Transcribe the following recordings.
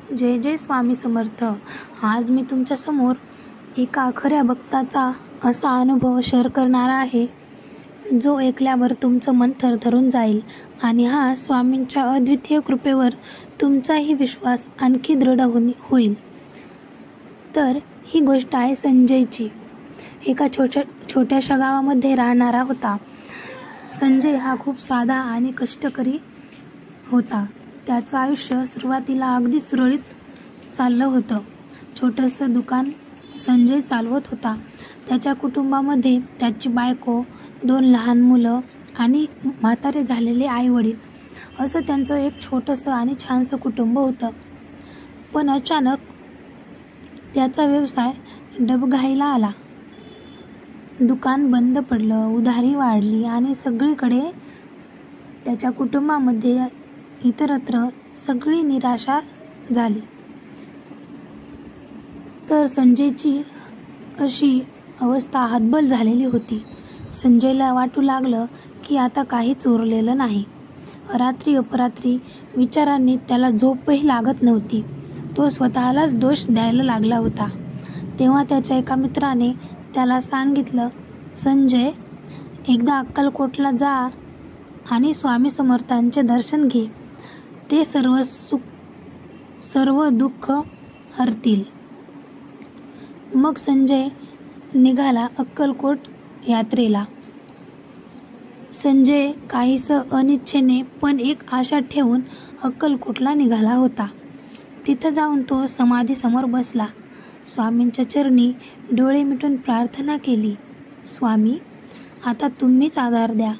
जय जय स्वामी समर्थ. आज मी तुमच्या समोर एका खऱ्या भक्ताचा असा अनुभव शेअर करणार आहे, जो ऐकल्यावर तुमचं मन थरथरून जाईल आणि हा स्वामींच्या अद्वितीय कृपेवर तुमचाही विश्वास आणखी दृढ होईल. तर ही गोष्ट आहे संजयची. एका छोट्याशा गावामध्ये राहणारा होता. संजय हा खूप साधा आणि कष्टकरी होता. त्याचं आयुष्य सुरुवातीला अगदी सुरळीत चाललं होतं. छोटंसं दुकान संजय चालवत होता. त्याच्या कुटुंबामध्ये त्याची बायको, 2 लहान मुलं आणि म्हातारे झालेले आईवडील असं त्यांचं एक छोटंसं आणि छानसं कुटुंब होतं. पण अचानक त्याचा व्यवसाय डबघाईला आला. दुकान बंद पडलं, उधारी वाढली आणि सगळीकडे त्याच्या कुटुंबामध्ये इतरत्र सगळी निराशा झाली. तर संजयची अशी अवस्था हतबल झालेली होती. संजयला वाटू लागलं की आता काहीच उरलेलं नाही. रात्री अपरात्री विचारांनी त्याला झोपही लागत नव्हती. तो स्वतःलाच दोष द्यायला लागला होता. तेव्हा त्याच्या एका मित्राने त्याला सांगितलं, संजय, एकदा अक्कलकोटला जा आणि स्वामी समर्थांचे दर्शन घे. ते सर्व दुःख हरतील. मग संजय निघाला अक्कलकोट यात्रेला. संजय काहीसं अनिच्छेने पण एक आशा ठेवून अक्कलकोटला निघाला होता. तिथं जाऊन तो समाधीसमोर बसला. स्वामींच्या चरणी डोळे मिटून प्रार्थना केली, स्वामी, आता तुम्हीच आधार द्या.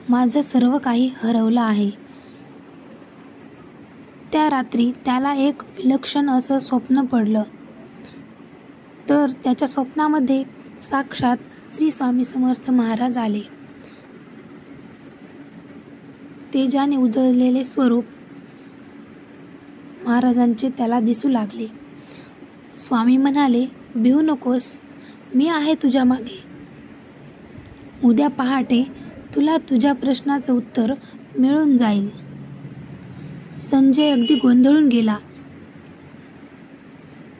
माझं सर्व काही हरवलं आहे. त्या रात्री त्याला एक विलक्षण असं स्वप्न पडलं. तर त्याच्या स्वप्नामध्ये साक्षात श्री स्वामी समर्थ महाराज आले. तेजाने उजळलेले स्वरूप महाराजांचे त्याला दिसू लागले. स्वामी म्हणाले, भिवू नकोस, मी आहे तुझ्या मागे. उद्या पहाटे तुला तुझ्या प्रश्नाचं उत्तर मिळून जाईल. संजय अगदी गोंधळून गेला.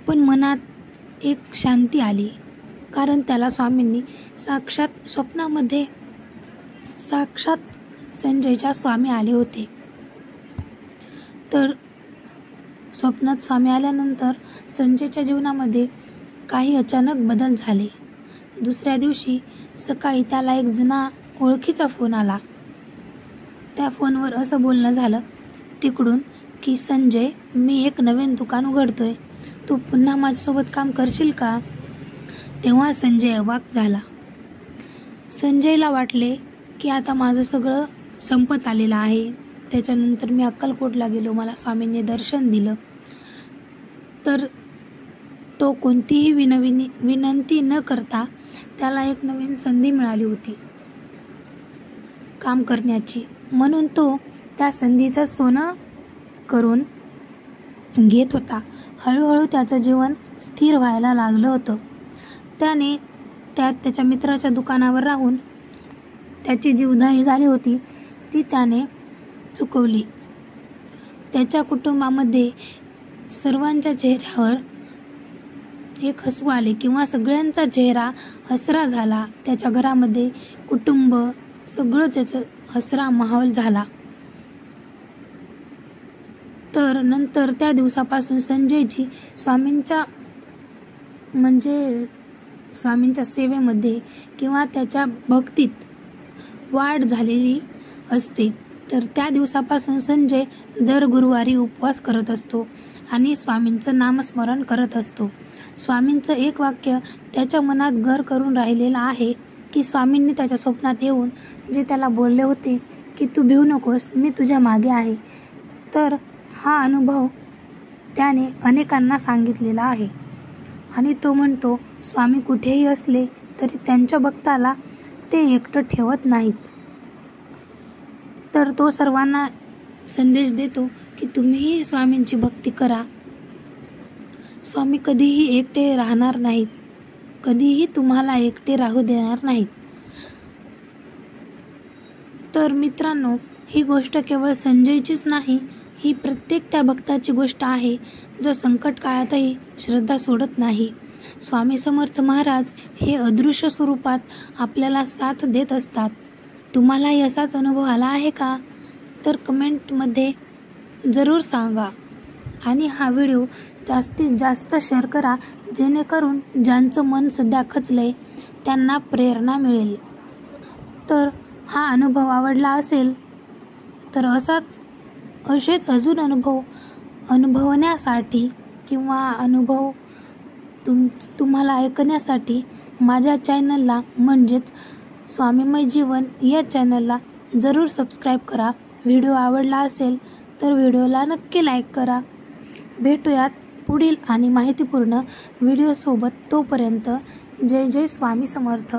पण मनात एक शांती आली, कारण त्याला स्वामींनी स्वप्नामध्ये साक्षात संजयच्या स्वामी आले होते. तर स्वप्नात स्वामी आल्यानंतर संजयच्या जीवनामध्ये काही अचानक बदल झाले. दुसऱ्या दिवशी सकाळी त्याला एक जुना ओळखीचा फोन आला. त्या फोनवर असं बोलणं झालं तिकडून की, संजय, मी एक नवीन दुकान उघडतोय. तू पुन्हा माझ्यासोबत काम करशील का? तेव्हा संजय अवाक झाला. संजयला वाटले की आता माझं सगळं संपत आलेलं आहे. त्याच्यानंतर मी अक्कलकोटला गेलो, मला स्वामींनी दर्शन दिलं. तर तो कोणतीही विनंती न करता त्याला एक नवीन संधी मिळाली होती काम करण्याची. म्हणून तो त्या संधीचं सोनं करून घेत होता. हळूहळू त्याचं जीवन स्थिर व्हायला लागलं होतं. त्याने त्याच्या मित्राच्या दुकानावर राहून त्याची जी उधारी झाली होती ती त्याने चुकवली. त्याच्या कुटुंबामध्ये सर्वांच्या चेहऱ्यावर एक हसू आले किंवा सगळ्यांचा चेहरा हसरा झाला. त्याच्या घरामध्ये कुटुंब सगळं त्याचं हसरा माहोल झाला. तर नंतर त्या दिवसापासून संजयची स्वामींच्या सेवेमध्ये किंवा त्याच्या भक्तीत वाढ झालेली असते. तर त्या दिवसापासून संजय दर गुरुवारी उपवास करत असतो आणि स्वामींचं नामस्मरण करत असतो. स्वामींचं एक वाक्य त्याच्या मनात घर करून राहिलेलं आहे की स्वामींनी त्याच्या स्वप्नात येऊन जे त्याला बोलले होते की तू भिवू नकोस, मी तुझ्या मागे आहे. तर हा अनुभव त्याने अनेकांना सांगितलेला आहे आणि तो म्हणतो, स्वामी कुठेही असले तरी त्यांच्या भक्ताला ते एकटं ठेवत नाहीत. तर तो सर्वांना संदेश देतो की तुम्हीही स्वामींची भक्ती करा. स्वामी कधीही एकटे राहणार नाहीत, कधीही तुम्हाला एकटे राहू देणार नाहीत. तर मित्रांनो, ही गोष्ट केवळ संजयचीच नाही, ही प्रत्येक त्या भक्ताची गोष्ट आहे जो संकट काळातही श्रद्धा सोडत नाही. स्वामी समर्थ महाराज हे अदृश्य स्वरूपात आपल्याला साथ देत असतात. तुम्हालाही असाच अनुभव आला आहे का? तर कमेंटमध्ये जरूर सांगा आणि हा व्हिडिओ जास्तीत जास्त शेअर करा, जेणेकरून ज्यांचं मन सध्या खचलंय त्यांना प्रेरणा मिळेल. तर हा अनुभव आवडला असेल तर असेच अजून अनुभव अनुभवण्यासाठी किंवा अनुभव तुम्हाला ऐकण्यासाठी माझ्या चॅनलला म्हणजेच स्वामीमय जीवन या चॅनलला जरूर सबस्क्राईब करा. व्हिडिओ आवडला असेल तर व्हिडिओला नक्की लाईक करा. भेटूयात पुढील आणि माहितीपूर्ण व्हिडिओसोबत. तोपर्यंत जय जय स्वामी समर्थ.